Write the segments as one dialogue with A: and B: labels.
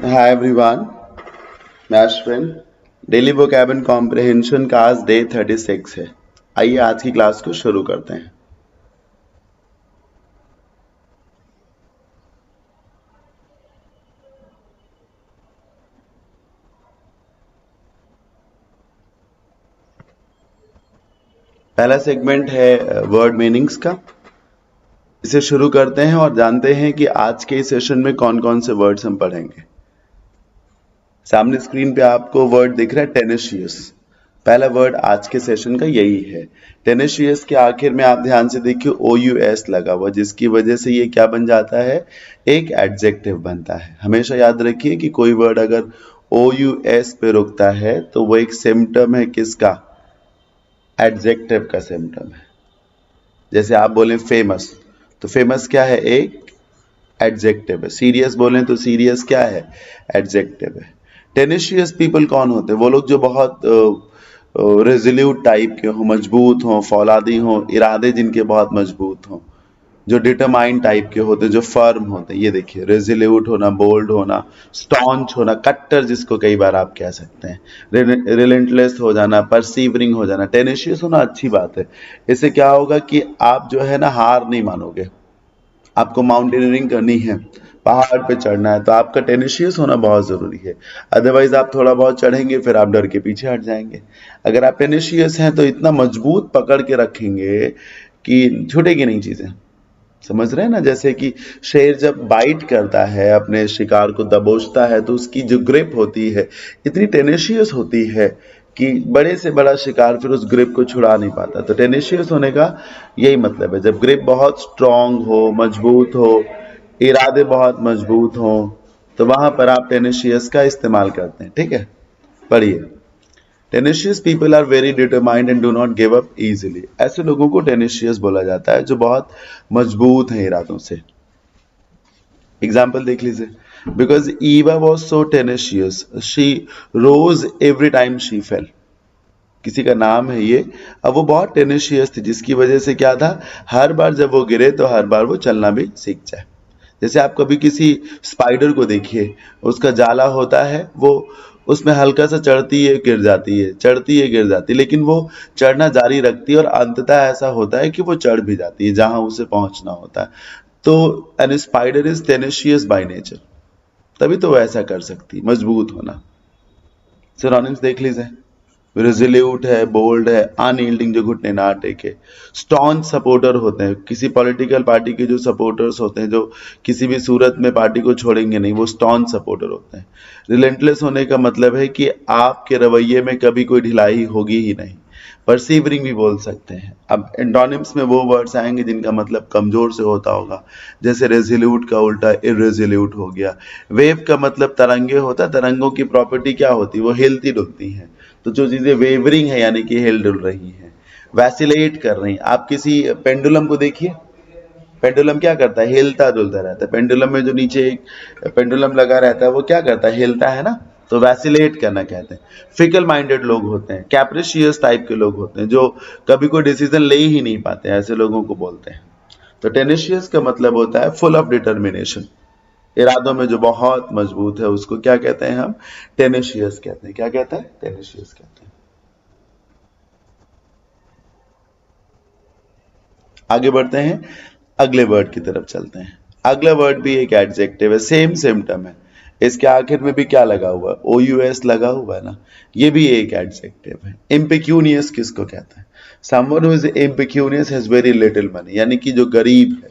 A: Hi everyone, मैं Ashwin. Daily vocab comprehension का आज डे 36 है। आइए आज की क्लास को शुरू करते हैं। पहला सेगमेंट है वर्ड मीनिंग्स का। इसे शुरू करते हैं और जानते हैं कि आज के इस सेशन में कौन कौन से वर्ड्स हम पढ़ेंगे। सामने स्क्रीन पे आपको वर्ड दिख रहा है टेनेशियस। पहला वर्ड आज के सेशन का यही है। टेनेशियस के आखिर में आप ध्यान से देखिए OUS लगा हुआ, जिसकी वजह से ये क्या बन जाता है, एक एडजेक्टिव बनता है। हमेशा याद रखिए कि कोई वर्ड अगर OUS पे रुकता है तो वो एक सिम्टम है, किसका, एडजेक्टिव का सिम्टम है। जैसे आप बोले फेमस, तो फेमस क्या है, एक एडजेक्टिव है। सीरियस बोलें तो सीरियस क्या है, एडजेक्टिव है। टेनिशियस पीपल कौन होते हैं, वो लोग जो बहुत रेजोल्यूट टाइप के हों, मजबूत हों, फौलादी हों, इरादे जिनके बहुत मजबूत हों, जो डिटरमाइंड टाइप के होते हैं, जो फर्म होते हैं। ये देखिए, रेजोल्यूट होना, बोल्ड होना, स्टॉन्च होना, कट्टर जिसको कई बार आप कह सकते हैं, रिलेंटलेस हो जाना, परसीवरिंग हो जाना। टेनिशियस होना अच्छी बात है। इससे क्या होगा कि आप जो है ना, हार नहीं मानोगे। आपको माउंटेनियरिंग करनी है, पहाड़ पे चढ़ना है, तो आपका टेनिशियस होना बहुत जरूरी है। अदरवाइज आप थोड़ा बहुत चढ़ेंगे, फिर आप डर के पीछे हट जाएंगे। अगर आप टेनिशियस हैं तो इतना मजबूत पकड़ के रखेंगे कि छूटेगी नहीं चीजें। समझ रहे हैं ना, जैसे कि शेर जब बाइट करता है, अपने शिकार को दबोचता है, तो उसकी जो ग्रिप होती है इतनी टेनेशियस होती है कि बड़े से बड़ा शिकार फिर उस ग्रिप को छुड़ा नहीं पाता। तो टेनेशियस होने का यही मतलब है। जब ग्रिप बहुत स्ट्रांग हो, मजबूत हो, इरादे बहुत मजबूत हो, तो वहां पर आप टेनेशियस का इस्तेमाल करते हैं। ठीक है, पढ़िए। Tenacious people are very determined and do not give up easily. ऐसे लोगों को टेनेशियस बोला जाता है जो बहुत मजबूत हैं इरादों से। एग्जाम्पल देख लीजिए। Because Eva was so tenacious she rose every time she fell. किसी का नाम है ये। अब वो बहुत टेनेशियस थी, जिसकी वजह से क्या था, हर बार जब वो गिरे तो हर बार वो चलना भी सीख जाए। जैसे आप कभी किसी स्पाइडर को देखिए, उसका जाला होता है, वो उसमें हल्का सा चढ़ती है, गिर जाती है, चढ़ती है, गिर जाती है, लेकिन वो चढ़ना जारी रखती है और अंततः ऐसा होता है कि वो चढ़ भी जाती है जहां उसे पहुंचना होता है। तो an spider is tenacious by nature, तभी तो वो ऐसा कर सकती है, मजबूत होना। सिनोनिम्स देख लीजिए। रेजोल्यूट है, बोल्ड है, अनयील्डिंग जो घुटने ना टेके। स्टॉन्च सपोर्टर होते हैं, किसी पॉलिटिकल पार्टी के जो सपोर्टर्स होते हैं, जो किसी भी सूरत में पार्टी को छोड़ेंगे नहीं, वो स्टॉन्च सपोर्टर होते हैं। रिलेंटलेस होने का मतलब है कि आपके रवैये में कभी कोई ढिलाई होगी ही नहीं। परसीवरिंग भी बोल सकते हैं। अब एंटोनिम्स में वो वर्ड्स आएंगे जिनका मतलब कमजोर से होता होगा। जैसे रेजोल्यूट का उल्टा इरेजोल्यूट हो गया। वेव का मतलब तरंगे होता है। तरंगों की प्रॉपर्टी क्या होती है, वो हिलती डुलती हैं। तो जो चीजें वेवरिंग है यानी कि हिल डुल रही हैं, वैसिलेट कर रही हैं। आप किसी पेंडुलम को देखिए, पेंडुलम क्या करता है, हिलता डुलता रहता है। पेंडुलम में जो नीचे एक पेंडुलम लगा रहता है, वो क्या करता है, हिलता है ना। तो वैसिलेट करना कहते हैं। फिकल माइंडेड लोग होते हैं, कैप्रिशियस टाइप के लोग होते हैं, जो कभी कोई डिसीजन ले ही नहीं पाते, ऐसे लोगों को बोलते हैं। तो टेनिशियस का मतलब होता है फुल ऑफ डिटर्मिनेशन। इरादों में जो बहुत मजबूत है उसको क्या कहते हैं हम, टेनिशियस कहते हैं। क्या कहते हैं, टेनिशियस कहते हैं। आगे बढ़ते हैं, अगले वर्ड की तरफ चलते हैं। अगला वर्ड भी एक एडजेक्टिव है, सेम सिम्टम है। इसके आखिर में भी क्या लगा हुआ है, OUS लगा हुआ है ना। ये भी एक एडजेक्टिव है। इम्पिक्यूनियस किसको कहते हैं, someone who is impecunious has very little money, यानी कि जो गरीब है,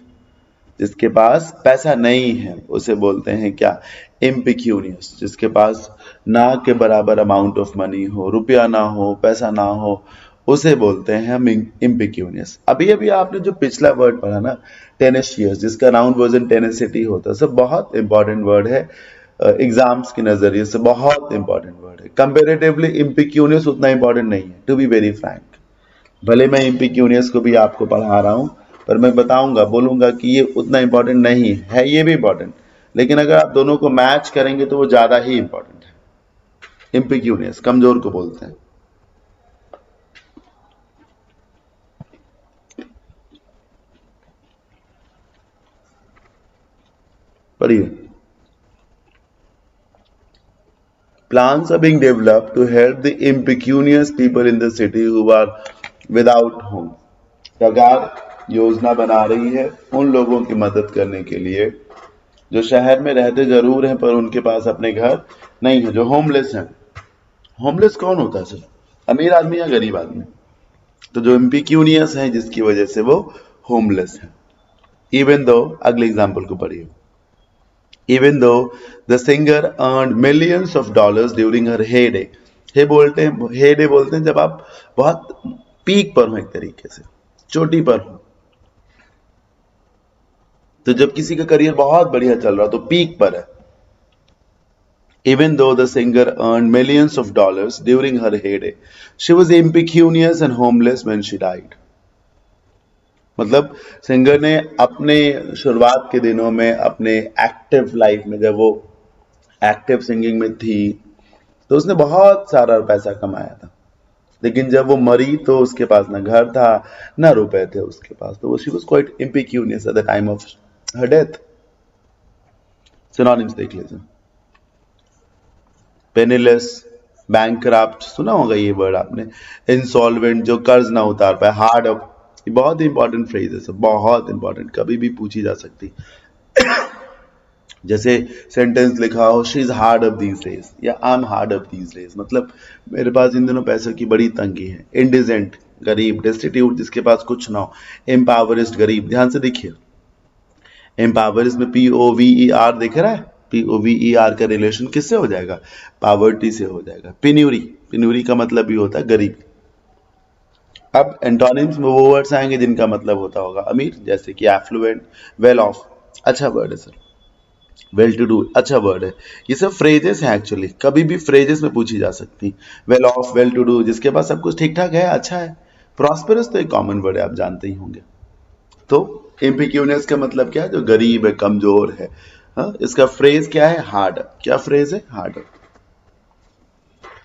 A: जिसके पास पैसा नहीं है, उसे बोलते हैं क्या, इम्पिक्यूनियस। जिसके पास ना के बराबर अमाउंट ऑफ मनी हो, रुपया ना हो, पैसा ना हो, उसे बोलते हैं हम इम्पिक्यूनियस। अभी अभी आपने जो पिछला वर्ड पढ़ा ना, टेनेशियस, जिसका नाउन वर्जन टेनेसिटी होता है, सब बहुत इंपॉर्टेंट वर्ड है। एग्जाम्स के नजरिए से बहुत इंपॉर्टेंट वर्ड है। कंपेरेटिवली इम्पिक्यूनियस उतना इंपॉर्टेंट नहीं है, टू बी वेरी फ्रैंक। भले मैं इम्पिक्यूनियस को भी आपको पढ़ा रहा हूं, पर मैं बताऊंगा, बोलूंगा कि ये उतना इंपॉर्टेंट नहीं है, ये भी इंपॉर्टेंट। लेकिन अगर आप दोनों को मैच करेंगे तो वो ज्यादा ही इंपॉर्टेंट है। इम्पिक्यूनियस कमजोर को बोलते हैं। पढ़िए। Plans are being developed to help the impecunious people in the city who are without home. सरकार योजना बना रही है उन लोगों की मदद करने के लिए जो शहर में रहते जरूर हैं पर उनके पास अपने घर नहीं है, जो होमलेस हैं। होमलेस कौन होता है सर? अमीर आदमी या गरीब आदमी? तो जो इम्पिक्यूनियस है जिसकी वजह से वो होमलेस है। इवन दो, अगले एग्जाम्पल को पढ़िए। Even though the singer earned millions of dollars during her heyday, हे बोलते हैं, heyday बोलते हैं जब आप बहुत पीक पर हो, एक तरीके से चोटी पर हो। तो जब किसी का करियर बहुत बढ़िया चल रहा तो पीक पर है। Even though the singer earned millions of dollars during her heyday, she was impecunious and homeless when she died. मतलब सिंगर ने अपने शुरुआत के दिनों में, अपने एक्टिव लाइफ में, जब वो एक्टिव सिंगिंग में थी तो उसने बहुत सारा पैसा कमाया था, लेकिन जब वो मरी तो उसके पास ना घर था ना रुपए थे उसके पास, तो she was quite impecunious at the time of her death. Synonyms देख लीजिए। पेनीलेस, बैंकरप्ट, सुना होगा ये वर्ड आपने। इंसॉल्वेंट, जो कर्ज ना उतार पाए। हार्ड अप, ये बहुत इंपॉर्टेंट फ्रेज है सब, बहुत इंपॉर्टेंट, कभी भी पूछी जा सकती। जैसे सेंटेंस लिखा हो, she is hard up these days, या I am hard up these days, मतलब मेरे पास इन दिनों पैसों की बड़ी तंगी है। इंडिजेंट, गरीब। डेस्टिट्यूट, जिसके पास कुछ ना हो। एम्पावरिस्ट, गरीब। ध्यान से देखिए, एम्पावरिस्ट में POVER दिख रहा है। POVER का रिलेशन किससे हो जाएगा? पावर्टी से हो जाएगा। पिन्यूरी, पिन्यूरी का मतलब भी होता है गरीबी। अब एंटोनिम्स में वो वर्ड्स आएंगे जिनका मतलब होता होगा अमीर, जैसे कि एफ्लुएंट, वेल ऑफ, अच्छा वर्ड है सर। वेल टू डू, अच्छा वर्ड है। ये सब फ्रेजेस हैं एक्चुअली, कभी भी फ्रेजेस में पूछी जा सकती। Well off, well to do, जिसके पास सब कुछ ठीक ठाक है, अच्छा है। प्रॉस्पेरस तो एक कॉमन वर्ड है, आप जानते ही होंगे। तो इम्पिक्यूनियस का मतलब क्या है? जो गरीब है, कमजोर है। हाँ, इसका फ्रेज क्या है? हार्ड। क्या फ्रेज है? हार्ड।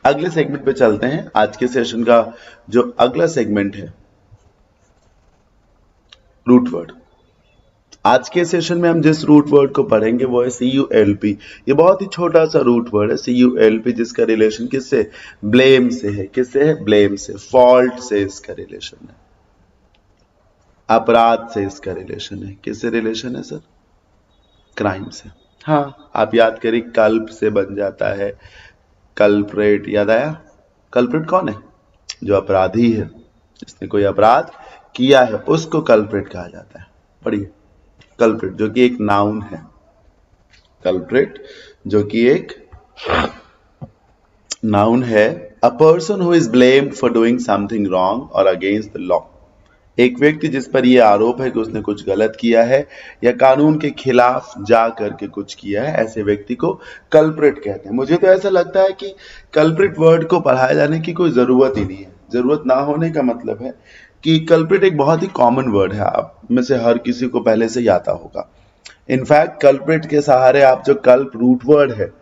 A: अगले सेगमेंट पे चलते हैं। आज के सेशन का जो अगला सेगमेंट है, रूट वर्ड। आज के सेशन में हम जिस रूट वर्ड को पढ़ेंगे वो है CULP। ये बहुत ही छोटा सा रूट वर्ड है CULP, जिसका रिलेशन किससे? ब्लेम से है। किससे है? ब्लेम से। फॉल्ट से इसका रिलेशन है। अपराध से इसका रिलेशन है। किससे रिलेशन है सर? क्राइम से। हाँ, आप याद करिए, कल्प से बन जाता है कल्प्रेट। याद आया? कल्प्रेट कौन है? जो अपराधी है, जिसने कोई अपराध किया है, उसको कल्प्रेट कहा जाता है। पढ़िए, कल्प्रेट जो कि एक नाउन है। कल्प्रेट जो कि एक नाउन है। A person who is blamed for doing something wrong और अगेंस्ट द लॉ। एक व्यक्ति जिस पर यह आरोप है कि उसने कुछ गलत किया है या कानून के खिलाफ जा करके कुछ किया है, ऐसे व्यक्ति को कल्प्रेट कहते हैं। मुझे तो ऐसा लगता है कि कल्प्रेट वर्ड को पढ़ाए जाने की कोई जरूरत ही नहीं है। जरूरत ना होने का मतलब है कि कल्प्रेट एक बहुत ही कॉमन वर्ड है, आप में से हर किसी को पहले से ही आता होगा। इनफैक्ट कल्प्रेट के सहारे आप जो कल्प रूट वर्ड है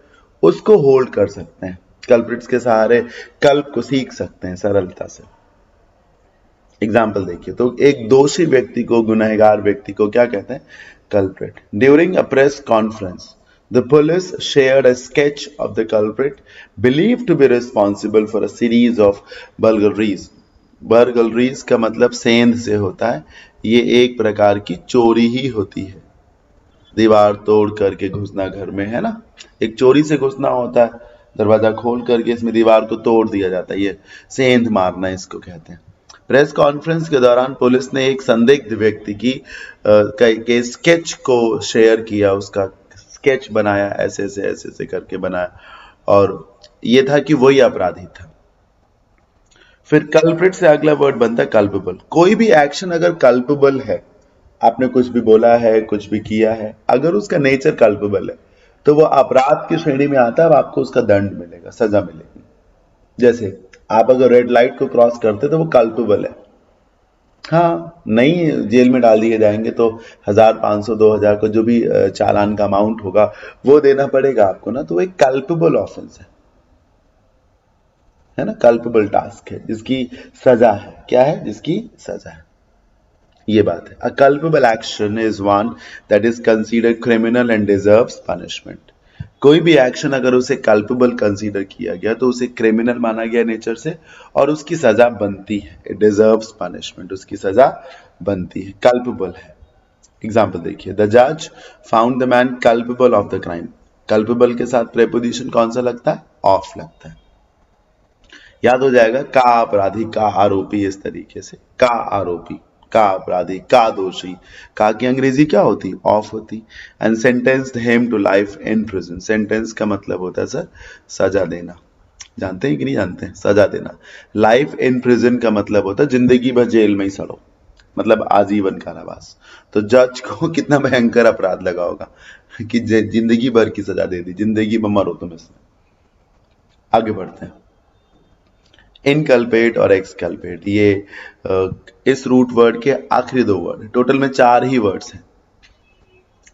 A: उसको होल्ड कर सकते हैं। कल्प्रेट्स के सहारे कल्प को सीख सकते हैं सरलता से। एग्जाम्पल देखिए, तो एक दोषी व्यक्ति को, गुनहगार व्यक्ति को क्या कहते हैं? Culprit. During a press conference the police shared a sketch of the culprit believed to be responsible for a series of burglaries. Burglaries का मतलब सेंध से होता है। ये एक प्रकार की चोरी ही होती है। दीवार तोड़ करके घुसना घर में, है ना? एक चोरी से घुसना होता है, दरवाजा खोल करके इसमें दीवार को तोड़ दिया जाता है, ये सेंध मारना इसको कहते हैं। प्रेस कॉन्फ्रेंस के दौरान पुलिस ने एक संदिग्ध व्यक्ति की के स्केच को शेयर किया, उसका स्केच बनाया, ऐसे ऐसे करके बनाया, और ये था कि वही अपराधी था। फिर कल्प्रिट से अगला वर्ड बनता है कल्पेबल। कोई भी एक्शन अगर कल्पेबल है, आपने कुछ भी बोला है, कुछ भी किया है, अगर उसका नेचर कल्पेबल है तो वो अपराध की श्रेणी में आता है, अब आपको उसका दंड मिलेगा, सजा मिलेगी। जैसे आप अगर रेड लाइट को क्रॉस करते तो वो कल्पेबल है, हाँ, नहीं जेल में डाल दिए जाएंगे तो 1000, 500, 2000 का जो भी चालान का अमाउंट होगा वो देना पड़ेगा आपको ना, तो वो एक कल्पेबल ऑफेंस है ना? कल्पेबल टास्क है जिसकी सजा है। क्या है? जिसकी सजा है, ये बात है। A culpable action is one that is considered criminal and deserves punishment. कोई भी एक्शन अगर उसे कल्पेबल कंसीडर किया गया तो उसे क्रिमिनल माना गया नेचर से और उसकी सजा बनती है, इट डिजर्व्स पनिशमेंट, उसकी सजा बनती है, कल्पेबल है। एग्जाम्पल देखिए, द जज found the man culpable of the crime. Culpable के साथ प्रेपोजिशन कौन सा लगता है? ऑफ लगता है। याद हो जाएगा, का अपराधी, का आरोपी, इस तरीके से का आरोपी, का अपराधी, का दोषी। का की अंग्रेजी क्या होती? ऑफ होती। And sentenced him to life in prison. Sentence का मतलब होता है सर सजा देना। जानते हैं कि नहीं जानते हैं? सजा देना। लाइफ इन प्रिजन का मतलब होता है जिंदगी भर जेल में ही सड़ो, मतलब आजीवन कारावास। तो जज को कितना भयंकर अपराध लगा होगा कि जिंदगी भर की सजा दे दी, जिंदगी भर मरो तुम इसमें। आगे बढ़ते हैं। इनकल्पेट और एक्सकल्पेट, ये इस रूट वर्ड के आखिरी दो वर्ड, टोटल में 4 ही वर्ड्स हैं।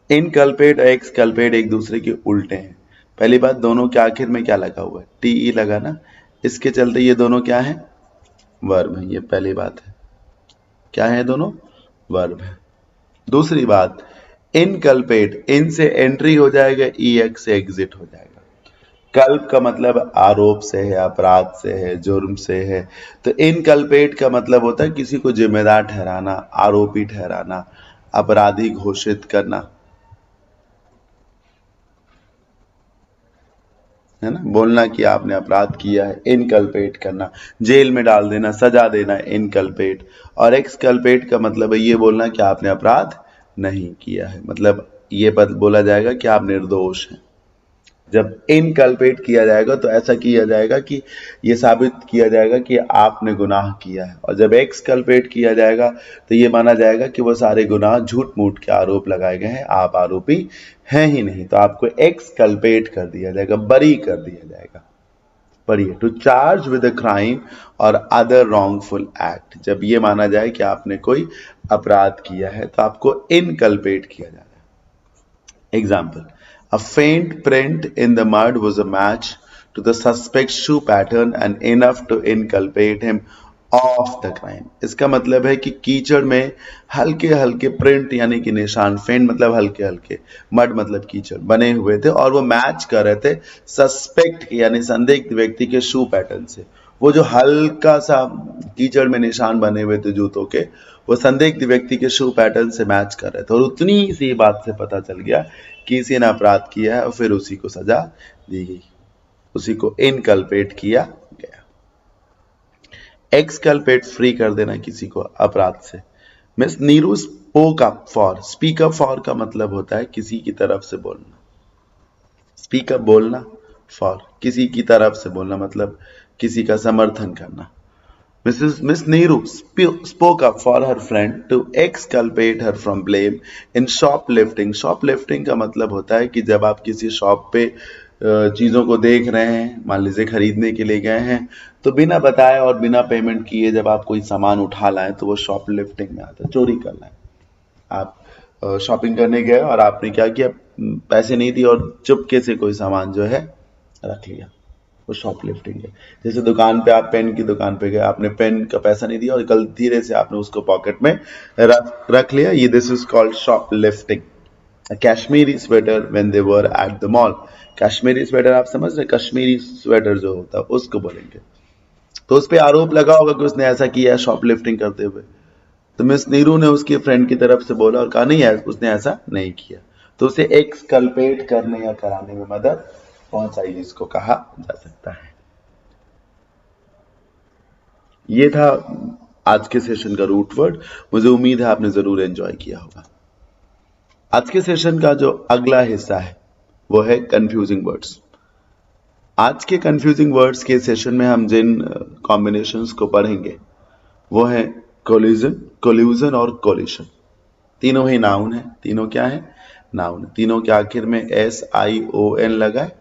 A: इनकल्पेट और एक्सकल्पेट एक दूसरे के उल्टे हैं। पहली बात, दोनों के आखिर में क्या लगा हुआ है? टी लगा ना, इसके चलते ये दोनों क्या है? वर्ब है। ये पहली बात है, क्या है? दोनों वर्ब है। दूसरी बात, इनकल्पेट, इन से एंट्री हो जाएगा, एक्स से एग्जिट हो जाएगा। कल्प का मतलब आरोप से है, अपराध से है, जुर्म से है। तो इनकल्पेट का मतलब होता है किसी को जिम्मेदार ठहराना, आरोपी ठहराना, अपराधी घोषित करना, है ना? बोलना कि आपने अपराध किया है, इनकल्पेट करना, जेल में डाल देना, सजा देना, इनकल्पेट। और एक्सकल्पेट का मतलब है ये बोलना कि आपने अपराध नहीं किया है, मतलब ये बोला जाएगा कि आप निर्दोष हैं। जब इनकल्पेट किया जाएगा तो ऐसा किया जाएगा कि ये साबित किया जाएगा कि आपने गुनाह किया है, और जब एक्सकल्पेट किया जाएगा तो ये माना जाएगा कि वो सारे गुनाह झूठ मूठ के आरोप लगाए गए हैं, आप आरोपी हैं ही नहीं, तो आपको एक्सकल्पेट कर दिया जाएगा, बरी कर दिया जाएगा। पढ़िए, to charge with a crime or other wrongful act, जब ये माना जाए कि आपने कोई अपराध किया है तो आपको इनकल्पेट किया जाएगा। Example, a faint print in the mud was a match to the suspect's shoe pattern and enough to inculpate him of the crime. इसका मतलब है कि कीचड़ में हल्के हल्के प्रिंट यानी कि निशान, फेंट मतलब हल्के हल्के, मड मतलब कीचड़, बने हुए थे और वो मैच कर रहे थे सस्पेक्ट यानी संदिग्ध व्यक्ति के शू पैटर्न से। वो जो हल्का सा कीचड़ में निशान बने हुए थे जूतों के, वो संदिग्ध व्यक्ति के शू पैटर्न से मैच कर रहे थे, और उतनी सी बात से पता चल गया कि इसी ने अपराध किया है और फिर उसी को सजा दी गई, उसी को इनकल्पेट किया गया। एक्सकल्पेट, फ्री कर देना किसी को अपराध से। Miss Neeru spoke up for, speak up for का मतलब होता है किसी की तरफ से बोलना, स्पीक अप बोलना, फॉर किसी की तरफ से बोलना मतलब किसी का समर्थन करना। Miss Nehru spoke up for her friend to exculpate her from blame in shoplifting. Shoplifting का मतलब होता है कि जब आप किसी शॉप पे चीज़ों को देख रहे हैं, मान लीजिए खरीदने के लिए गए हैं, तो बिना बताए और बिना पेमेंट किए जब आप कोई सामान उठा लाएं तो वो शॉपलिफ्टिंग में आता है, चोरी करना है। आप शॉपिंग करने गए और आपने क्या किया, पैसे नहीं दिए और चुपके से कोई सामान जो है रख लिया, वो शॉपलिफ्टिंग है। जैसे दुकान पे, आप पेन की दुकान पे गए, आपने पेन का पैसा नहीं दिया और कल धीरे से आपने उसको पॉकेट में रख लिया, ये this is called shoplifting. Kashmiri sweater when they were at the mall, Kashmiri sweater आप समझ रहे, कश्मीरी स्वेटर जो होता है उसको बोलेंगे। तो उस पर आरोप लगा होगा कि उसने ऐसा किया है शॉपलिफ्टिंग करते हुए, तो मिस नीरू ने उसकी फ्रेंड की तरफ से बोला और कहा नहीं है, उसने ऐसा नहीं किया, तो उसे एक्सकल्पेट करने या कराने में मदद पहुंचाई, इसको कहा जा सकता है। ये था आज के सेशन का रूट वर्ड। मुझे उम्मीद है आपने जरूर एंजॉय किया होगा। आज के सेशन का जो अगला हिस्सा है वो है कंफ्यूजिंग वर्ड्स। आज के कंफ्यूजिंग वर्ड्स के सेशन में हम जिन कॉम्बिनेशंस को पढ़ेंगे वो है कोलिजन, कोल्यूजन और कोलिशन। तीनों ही नाउन है। तीनों क्या है? नाउन। तीनों के आखिर में SION लगा है,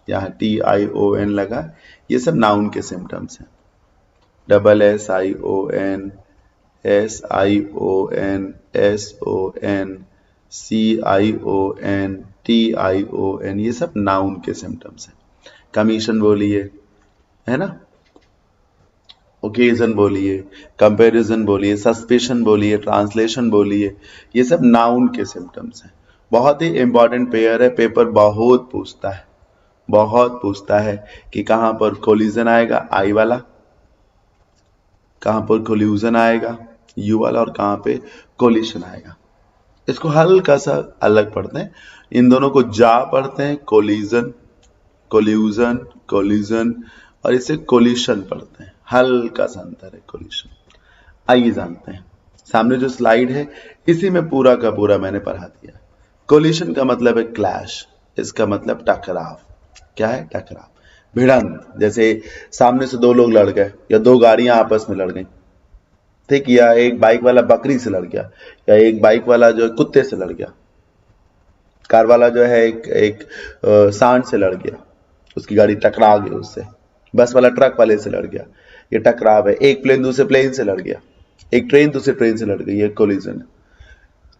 A: यहाँ TION लगा है, ये सब नाउन के सिम्टम्स हैं। SSION, SION, SON, CION, TION, ये सब नाउन के सिम्टम्स हैं। कमीशन बोलिए, है ना, ओकेजन बोलिए, कंपैरिजन बोलिए, सस्पिशन बोलिए, ट्रांसलेशन बोलिए, ये सब नाउन के सिम्टम्स हैं। बहुत ही इंपॉर्टेंट पेयर है, पेपर बहुत पूछता है कि कहां पर कोलिजन आएगा आई वाला, कहां पर कोल्यूजन आएगा यू वाला, और कहां पे कोलिशन आएगा। इसको हल्का सा अलग पढ़ते हैं, इन दोनों को जा पढ़ते हैं, कोलिजन कोल्यूजन कोलिजन, और इसे कोलिशन पढ़ते हैं, हल्का सा अंतर है कोलिशन। आइए जानते हैं, सामने जो स्लाइड है इसी में पूरा का पूरा मैंने पढ़ा दिया। कोलिशन का मतलब है क्लैश, इसका मतलब टकराव। क्या है? टकराव, भिड़ंत। जैसे सामने से दो लोग लड़ गए या दो गाड़ियां आपस में लड़ गई, ठीक, या एक बाइक वाला बकरी से लड़ गया, या एक बाइक वाला जो है कुत्ते से लड़ गया, कार वाला जो है एक सांड से लड़ गया, उसकी गाड़ी टकरा गई उससे, बस वाला ट्रक वाले से लड़ गया, ये टकराव है। एक प्लेन दूसरे प्लेन से लड़ गया, एक ट्रेन दूसरे ट्रेन से लड़ गई, ये कोलिजन है।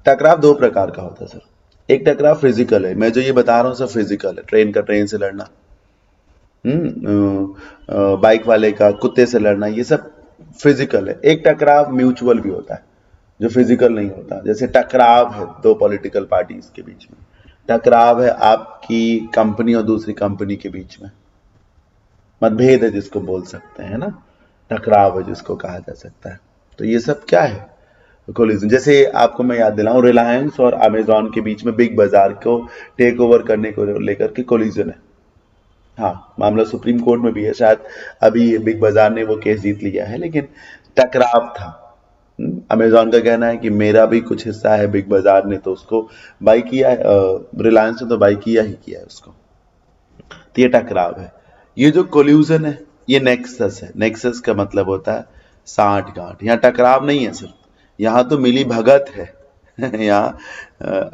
A: टकराव दो प्रकार का होता है सर, एक टकराव फिजिकल है, मैं जो ये बता रहा हूँ सब फिजिकल है, ट्रेन का ट्रेन से लड़ना, बाइक वाले का कुत्ते से लड़ना, ये सब फिजिकल है। एक टकराव म्यूचुअल भी होता है जो फिजिकल नहीं होता, जैसे टकराव है दो पॉलिटिकल पार्टीज के बीच में, टकराव है आपकी कंपनी और दूसरी कंपनी के बीच में, मतभेद है जिसको बोल सकते हैं ना, टकराव है जिसको कहा जा सकता है। तो ये सब क्या है? कोलिजन। जैसे आपको मैं याद दिलाऊं, रिलायंस और अमेजॉन के बीच में बिग बाजार को टेक ओवर करने को लेकर के कोलिजन है। हाँ, मामला सुप्रीम कोर्ट में भी है, शायद अभी बिग बाजार ने वो केस जीत लिया है, लेकिन टकराव था। अमेजॉन का कहना है कि मेरा भी कुछ हिस्सा है, बिग बाजार ने तो उसको बाई किया है, रिलायंस ने तो बाई किया ही किया है उसको, तो ये टकराव है। ये जो कोल्यूजन है ये नेक्सस है, नेक्सस का मतलब होता है साठ गांठ। यहाँ टकराव नहीं है सिर्फ, यहाँ तो मिली भगत है यहाँ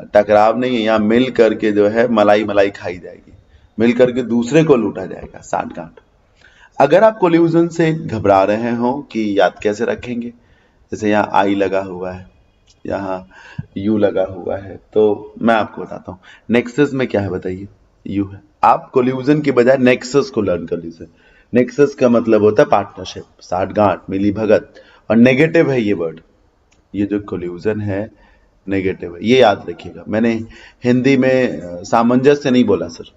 A: टकराव नहीं है, यहाँ मिल करके जो है मलाई मलाई खाई जाएगी, मिल करके दूसरे को लूटा जाएगा, साठ गांठ। अगर आप कोल्यूजन से घबरा रहे हो कि याद कैसे रखेंगे, जैसे यहाँ आई लगा हुआ है, यहाँ यू लगा हुआ है, तो मैं आपको बताता हूँ नेक्सस में क्या है, बताइए, यू है। आप कोल्यूजन के बजाय नेक्सस को लर्न कर लीजिए। नेक्सस का मतलब होता है पार्टनरशिप, साठ गांठ, मिली भगत, और नेगेटिव है ये वर्ड, ये जो कोल्यूजन है नेगेटिव है, ये याद रखिएगा। मैंने हिंदी में सामंजस्य नहीं बोला सर,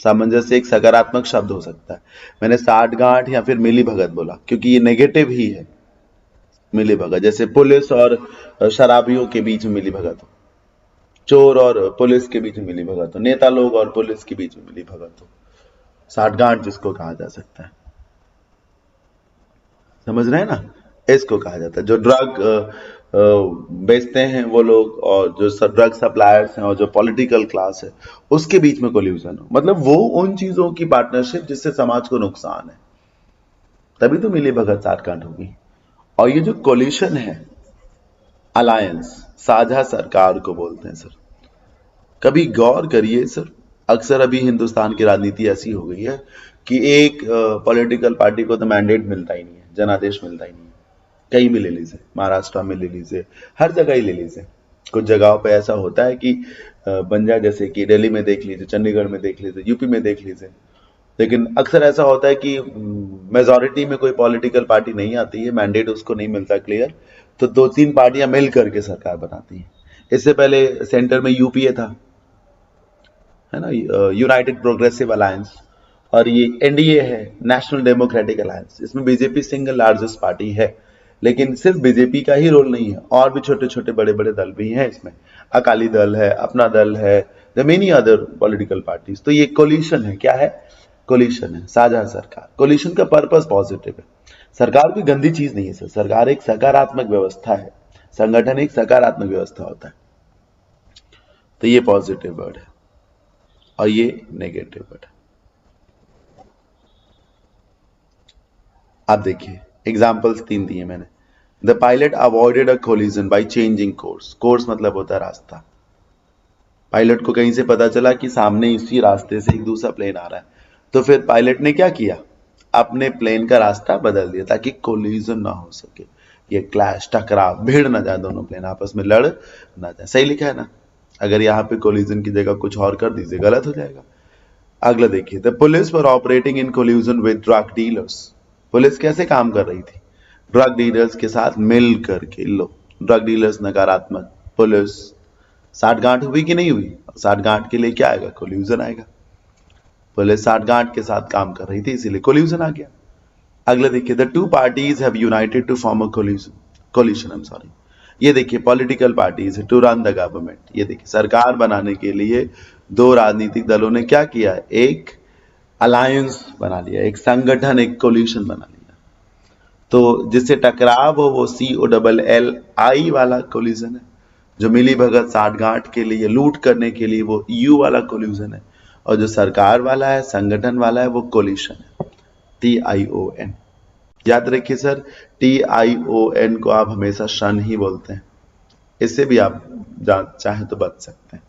A: सामंजस्य एक सकारात्मक शब्द हो सकता है, मैंने साठ गांठ या फिर मिली भगत बोला क्योंकि ये नेगेटिव ही है। मिली भगत जैसे पुलिस और शराबियों के बीच में मिली भगत हो, चोर और पुलिस के बीच में मिली भगत हो, नेता लोग और पुलिस के बीच में मिली भगत हो, साठ गांठ जिसको कहा जा सकता है, समझ रहे हैं ना, इसको कहा जाता है। जो ड्रग बेचते हैं वो लोग, और जो ड्रग सप्लायर्स हैं, और जो पॉलिटिकल क्लास है, उसके बीच में कोल्यूजन हो, मतलब वो उन चीजों की पार्टनरशिप जिससे समाज को नुकसान है, तभी तो मिली भगत साठ गांठ होगी। और ये जो कोलिशन है, अलायंस, साझा सरकार को बोलते हैं सर। कभी गौर करिए सर, अक्सर अभी हिंदुस्तान की राजनीति ऐसी हो गई है कि एक पॉलिटिकल पार्टी को तो मैंडेट मिलता ही नहीं है, जनादेश मिलता ही नहीं है। कहीं भी ले लीजिए, महाराष्ट्र में ले लीजिए, हर जगह ही ले लीजिए। कुछ जगहों पे ऐसा होता है कि बन जाए, जैसे कि दिल्ली में देख लीजिए, चंडीगढ़ में देख लीजिए, यूपी में देख लीजिए, लेकिन अक्सर ऐसा होता है कि मेजॉरिटी में कोई पॉलिटिकल पार्टी नहीं आती है, मैंडेट उसको नहीं मिलता क्लियर, तो दो तीन पार्टियां मिल करके सरकार बनाती हैं। इससे पहले सेंटर में यूपीए था, है ना, यूनाइटेड प्रोग्रेसिव अलायंस, और ये एनडीए है, नेशनल डेमोक्रेटिक अलायंस। इसमें बीजेपी सिंगल लार्जेस्ट पार्टी है, लेकिन सिर्फ बीजेपी का ही रोल नहीं है, और भी छोटे छोटे बड़े बड़े दल भी हैं इसमें, अकाली दल है, अपना दल है, the many other political parties. तो ये कोलिशन है, क्या है? कोलिशन है, साझा सरकार। कोलिशन का पर्पस पॉजिटिव है, सरकार कोई गंदी चीज नहीं है सर, सरकार एक सकारात्मक व्यवस्था है, संगठन एक सकारात्मक व्यवस्था होता है। तो ये पॉजिटिव वर्ड है और ये नेगेटिव वर्ड है। आप देखिए एग्जाम्पल्स तीन दिए मैंने। The pilot avoided a collision by changing course. Course मतलब होता है रास्ता। पायलट को कहीं से पता चला कि सामने इसी रास्ते से एक दूसरा प्लेन आ रहा है, तो फिर पायलट ने क्या किया, अपने प्लेन का रास्ता बदल दिया ताकि कोलिजन ना हो सके, ये क्लैश, टकराव, भिड़ ना जाए, दोनों प्लेन आपस में लड़ ना जाए। सही लिखा है ना? अगर यहाँ पे कोलिजन की जगह कुछ और कर दीजिए गलत हो जाएगा। अगला देखिए, the police for operating in collusion with drug dealers. Police कैसे काम कर रही थी? ड्रग डीलर्स के साथ मिल करके। लो, ड्रग डीलर्स नकारात्मक, पुलिस साठ गांठ हुई कि नहीं हुई? साठगांठ के लिए क्या आएगा? कोल्यूजन आएगा। पुलिस साठगांठ के साथ काम कर रही थी इसीलिए कोल्यूजन आ गया। अगला देखिए, the two parties have united to form a coalition, I am sorry. ये देखिए political parties to run the government. ये देखिए सरकार बनाने के लिए दो राजनीतिक दलों ने क्या किया? एक अलायंस बना लिया, एक संगठन, एक कोलिशन बना लिया। तो जिससे टकराव हो वो COLLI वाला कोलिशन है। जो मिली भगत साठगांठ के लिए, लूट करने के लिए, वो EU वाला कोलिशन है। और जो सरकार वाला है, संगठन वाला है, वो कोलिशन है, TION। याद रखिए सर, TION को आप हमेशा शन ही बोलते हैं। इससे भी आप चाहे तो बच सकते हैं।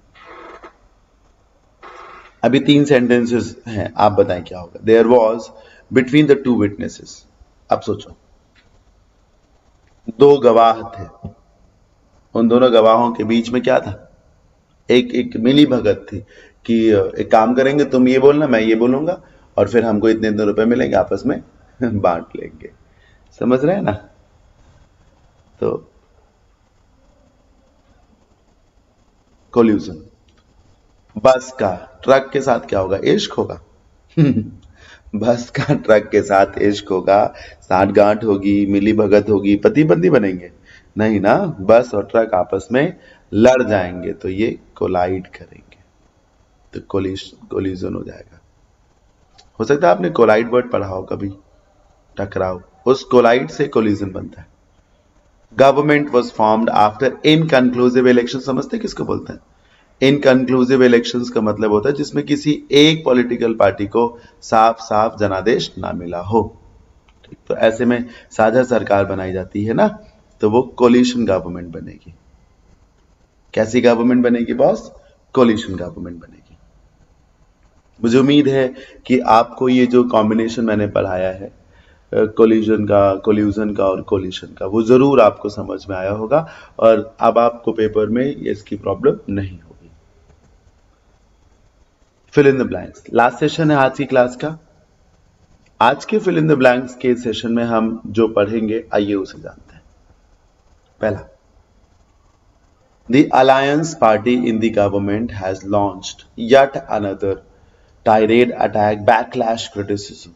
A: अभी 3 सेंटेंसेस हैं, आप बताएं क्या होगा। There was between the two witnesses. अब सोचो, दो गवाह थे, उन दोनों गवाहों के बीच में क्या था? एक मिली भगत थी कि एक काम करेंगे, तुम ये बोलना, मैं ये बोलूंगा, और फिर हमको इतने इतने रुपए मिलेंगे, आपस में बांट लेंगे। समझ रहे हैं ना? तो कोल्यूशन। बस का ट्रक के साथ क्या होगा? इश्क होगा। बस का ट्रक के साथ इश्क होगा, साठगांठ होगी, मिली भगत होगी, पति पत्नी बनेंगे? नहीं ना, बस और ट्रक आपस में लड़ जाएंगे, तो ये कोलाइड करेंगे, तो कोलिजन हो जाएगा। हो सकता है आपने कोलाइड वर्ड पढ़ा हो कभी, टकराव, उस कोलाइड से कोलिजन बनता है। Government was formed after inconclusive election. समझते किसको बोलते हैं? इनकंक्लूसिव इलेक्शंस का मतलब होता है जिसमें किसी एक पॉलिटिकल पार्टी को साफ साफ जनादेश ना मिला हो। ठीक, तो ऐसे में साझा सरकार बनाई जाती है ना, तो वो कोलिशन गवर्नमेंट बनेगी। कैसी गवर्नमेंट बनेगी बॉस? कोलिशन गवर्नमेंट बनेगी। मुझे उम्मीद है कि आपको ये जो कॉम्बिनेशन मैंने पढ़ाया है कोलिजन का, कोल्यूजन का और कोलिशन का, वो जरूर आपको समझ में आया होगा और अब आपको पेपर में इसकी प्रॉब्लम नहीं होगी। Fill in the blanks last session है आज की क्लास का। आज के फिल इन द ब्लैंक्स के सेशन में हम जो पढ़ेंगे, आइए उसे जानते हैं। पहला, the alliance party in the government has launched yet another tirade attack backlash criticism.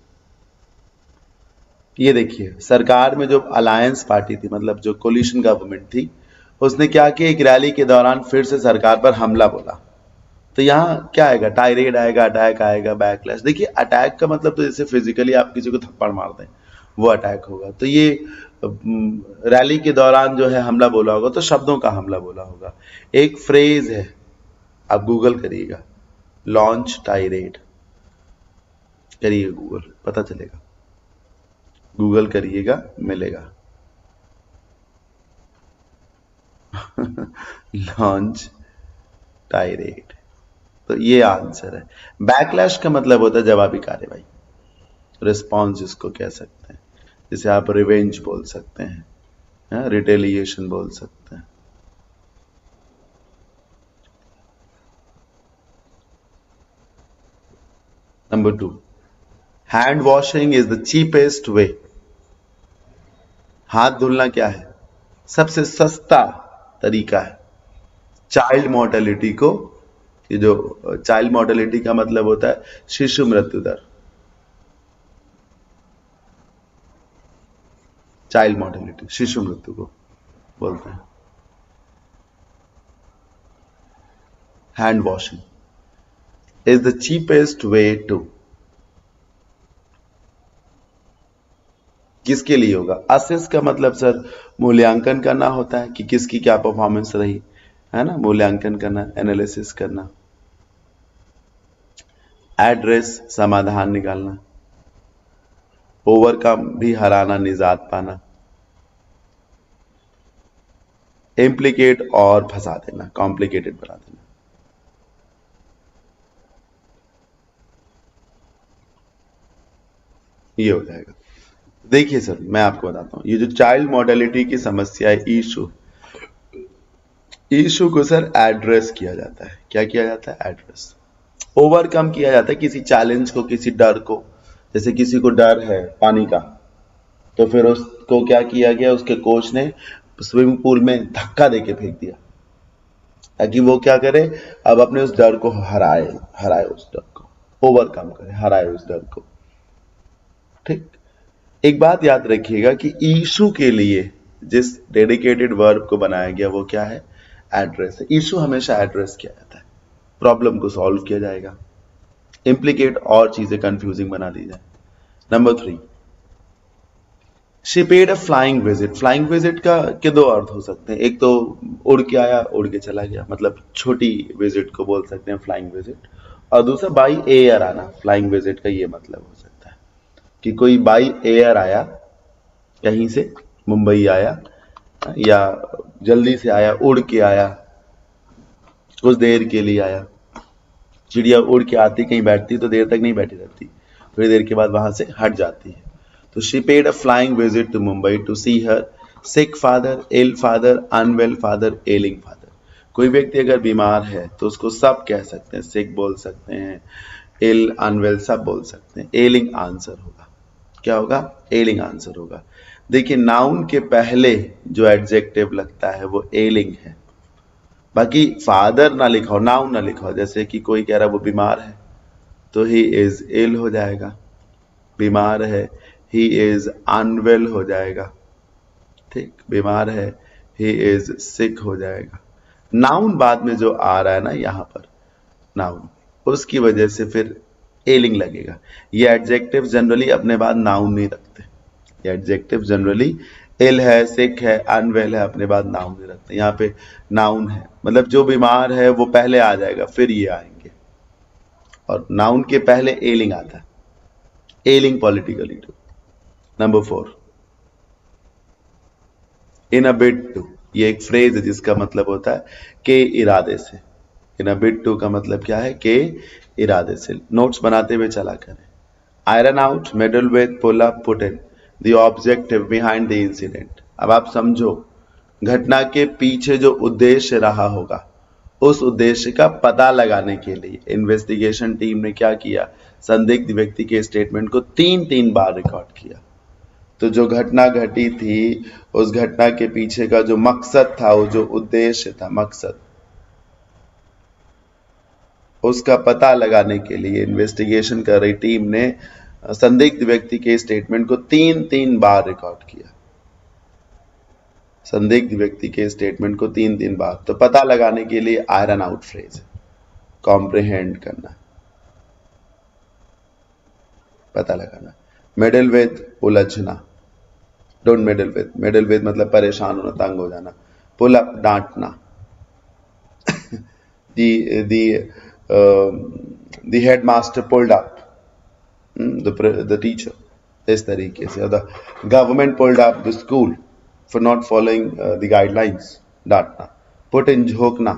A: ये देखिए, सरकार में जो अलायंस पार्टी थी, मतलब जो कोलिशन गवर्नमेंट थी, उसने क्या किया? एक रैली के दौरान फिर से सरकार पर हमला बोला। तो यहां क्या आएगा? टायरेड आएगा, अटैक आएगा, बैकलैश। देखिए, अटैक का मतलब तो जैसे फिजिकली आप किसी को थप्पड़ मार दें, वो अटैक होगा। तो ये रैली के दौरान जो है हमला बोला होगा, तो शब्दों का हमला बोला होगा। एक फ्रेज है, आप गूगल करिएगा, लॉन्च टायरेड करिए, गूगल पता चलेगा, गूगल करिएगा, मिलेगा। लॉन्च टायरेड, तो ये आंसर है। बैकलैश का मतलब होता है जवाबी कार्रवाई, रिस्पॉन्स जिसको कह सकते हैं, जिसे आप रिवेंज बोल सकते हैं, रिटेलिएशन बोल सकते हैं। Number 2, hand washing is the cheapest वे। हाथ धुलना क्या है? सबसे सस्ता तरीका है चाइल्ड मोर्टेलिटी को, ये जो चाइल्ड मोर्टेलिटी का मतलब होता है शिशु मृत्यु दर, चाइल्ड मोर्टेलिटी, शिशु मृत्यु को बोलते हैं। Hand washing is the cheapest way to, किसके लिए होगा? असेस का मतलब सर मूल्यांकन करना होता है कि किसकी क्या परफॉर्मेंस रही, है ना, मूल्यांकन करना, एनालिसिस करना। एड्रेस समाधान निकालना, ओवरकम भी हराना, निजात पाना, इम्प्लीकेट और फंसा देना, कॉम्प्लिकेटेड बना देना। ये हो जाएगा। देखिए सर, मैं आपको बताता हूं, ये जो चाइल्ड मोर्टेलिटी की समस्या है, इशू को सर एड्रेस किया जाता है। क्या किया जाता है? एड्रेस। ओवरकम किया जाता है किसी चैलेंज को, किसी डर को। जैसे किसी को डर है पानी का, तो फिर उसको क्या किया गया? उसके कोच ने स्विमिंग पूल में धक्का देके फेंक दिया, ताकि वो क्या करे, अब अपने उस डर को हराए उस डर को, ओवरकम करे, हराए उस डर को। ठीक। एक बात याद रखिएगा कि ईशु के लिए जिस डेडिकेटेड वर्ब को बनाया गया वो क्या है, एड्रेस है। ईशु हमेशा एड्रेस किया जाता है, प्रॉब्लम को सॉल्व किया जाएगा, इम्प्लीकेट और चीजें कंफ्यूजिंग बना दी जाए। Number 3, she paid a flying visit. Flying visit का के दो अर्थ हो सकते हैं, एक तो उड़ के आया, उड़ के चला गया, मतलब छोटी विजिट को बोल सकते हैं फ्लाइंग विजिट, और दूसरा बाई एयर आना। फ्लाइंग विजिट का ये मतलब हो सकता है कि कोई बाई एयर आया, कहीं से मुंबई आया, या जल्दी से आया, उड़ के आया, कुछ देर के लिए आया। चिड़िया उड़ के आती, कहीं बैठती तो देर तक नहीं बैठी रहती, थोड़ी देर के बाद वहां से हट जाती है। तो she paid a flying visit to Mumbai to see her sick father, ill father, unwell father, ailing father. कोई व्यक्ति अगर बीमार है तो उसको सब कह सकते हैं, सिक बोल सकते हैं, इल, अनवेल सब बोल सकते हैं। एलिंग आंसर होगा, क्या होगा, एलिंग आंसर होगा। देखिए नाउन के पहले जो एडजेक्टिव लगता है वो एलिंग है, बाकी फादर ना लिखा हो, नाउन ना लिखा हो, जैसे कि कोई कह रहा है वो बीमार है तो ही इज इल हो जाएगा, बीमार है ही इज अनवेल हो जाएगा, ठीक, बीमार है ही इज सिक हो जाएगा। नाउन बाद में जो आ रहा है ना यहाँ पर, नाउन, उसकी वजह से फिर एलिंग लगेगा। ये एडजेक्टिव जनरली अपने बाद नाउन नहीं रखते, ये एडजेक्टिव जनरली इल है, सिक है, अनवेल है, अपने बाद नाउन नहीं रखते। यहाँ पे नाउन है, मतलब जो बीमार है वो पहले आ जाएगा, फिर ये आएंगे, और नाउन के पहले एलिंग आता है, ailing politically too. Number 4, in a bid to, ये एक फ्रेज है जिसका मतलब होता है के इरादे से। इन अ बिड टू का मतलब क्या है, के इरादे से। नोट्स बनाते हुए चला करें। Iron out, meddle with, pull up, put in the objective behind the incident. अब आप समझो, घटना के पीछे जो उद्देश्य रहा होगा, उस उद्देश्य का पता लगाने के लिए इन्वेस्टिगेशन टीम ने क्या किया, संदिग्ध व्यक्ति के स्टेटमेंट को 3-3 बार रिकॉर्ड किया। तो जो घटना घटी थी, उस घटना के पीछे का जो मकसद था, वो जो उद्देश्य था, मकसद, उसका पता लगाने के लिए इन्वेस्टिगेशन कर रही टीम ने संदिग्ध व्यक्ति के स्टेटमेंट को 3-3 बार रिकॉर्ड किया। संदिग्ध व्यक्ति के स्टेटमेंट को 3-3 बार, तो पता लगाने के लिए आयरन आउट फ्रेज है, कॉम्प्रिहेंड करना, पता लगाना। मेडल विद, उलझना, don't meddle with, meddle with मतलब परेशान होना, तंग हो जाना। पुल अप, डांटना। the headmaster pulled up the teacher, इस तरीके से। the government pulled up the school for not following the guidelines, डांटना। put in, झोंकना,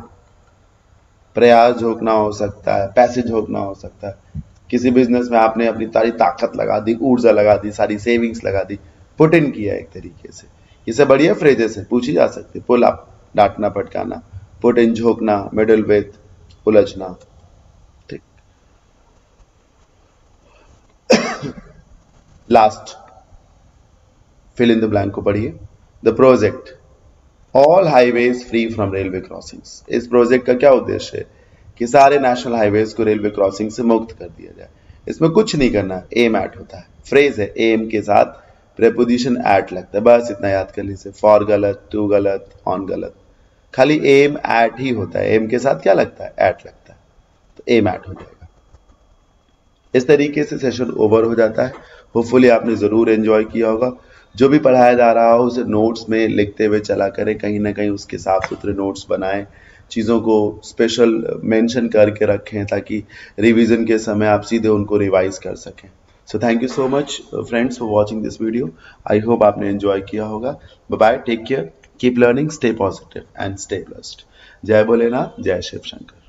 A: प्रयास झोंकना हो सकता है, पैसे झोंकना हो सकता है। किसी बिजनेस में आपने अपनी सारी ताकत लगा दी, ऊर्जा लगा दी, सारी सेविंग्स लगा दी, पुट इन किया एक तरीके से। ये सब बढ़िया फ्रेजेस है, पूछी जा सकती। पुल अप, डांटना फटकाना, पुट इन, झोंकना, मिडल विद, उलझना, ठीक। Last, fill in the blank को पढ़िए। The project, all highways free from railway crossings. इस प्रोजेक्ट का क्या उद्देश्य है कि सारे नेशनल हाईवेज को रेलवे क्रॉसिंग से मुक्त कर दिया जाए। इसमें कुछ नहीं करना, एम एट होता है, फ्रेज है, एम के साथ प्रेपोजिशन एट लगता है, बस इतना याद कर लीजिए। फॉर गलत, टू गलत, ऑन गलत, खाली एम एट ही होता है। एम के साथ क्या लगता है, एट लगता है, तो एम एट हो जाएगा। इस तरीके से सेशन ओवर हो जाता है। होपफुली आपने जरूर एंजॉय किया होगा। जो भी पढ़ाया जा रहा हो उसे नोट्स में लिखते हुए चला करें, कहीं ना कहीं उसके साफ सुथरे नोट्स बनाएं, चीज़ों को स्पेशल मेंशन करके रखें ताकि रिवीजन के समय आप सीधे उनको रिवाइज कर सकें। So thank you so much friends for watching this video. I hope आपने एंजॉय किया होगा। Bye bye, take care, keep learning, stay positive and stay blessed. जय भोलेनाथ, जय शिव शंकर।